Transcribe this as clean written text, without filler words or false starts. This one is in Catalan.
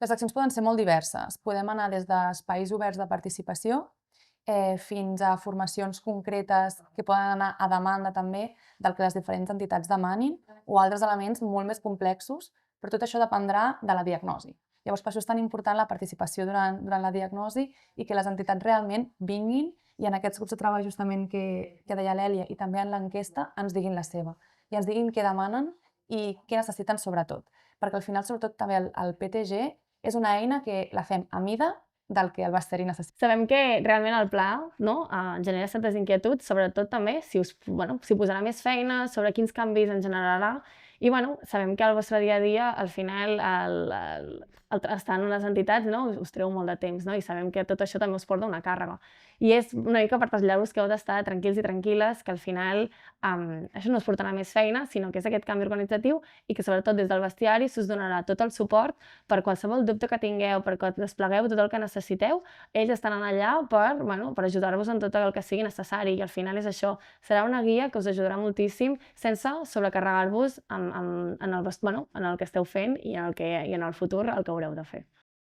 Les accions poden ser molt diverses. Podem anar des d'espais oberts de participació fins a formacions concretes que poden anar a demanda també del que les diferents entitats demanin o altres elements molt més complexos, però tot això dependrà de la diagnosi. Llavors, per això és tan important la participació durant la diagnosi i que les entitats realment vinguin i en aquests grups de treball justament que deia l'Èlia i també en l'enquesta ens diguin la seva i ens diguin què demanen i què necessiten sobretot. Perquè al final, sobretot també el PTG és una eina que la fem a mida del que el basteri necessita. Sabem que realment el pla, no, genera certes inquietuds, sobretot també si posarà més feina, sobre quins canvis en generarà. I sabem que al vostre dia a dia, al final, estar en les entitats, no, us treu molt de temps, no? I sabem que tot això també us porta una càrrega. I és una mica per traslladar-vos que heu d'estar tranquils i tranquil·les, que al final això no us portarà més feina, sinó que és aquest canvi organitzatiu i que sobretot des del bestiari s'us donarà tot el suport per qualsevol dubte que tingueu, perquè desplegueu tot el que necessiteu. Ells estaran allà per ajudar-vos en tot el que sigui necessari i al final és això, serà una guia que us ajudarà moltíssim sense sobrecarregar-vos en el que esteu fent i en el futur el que haureu de fer.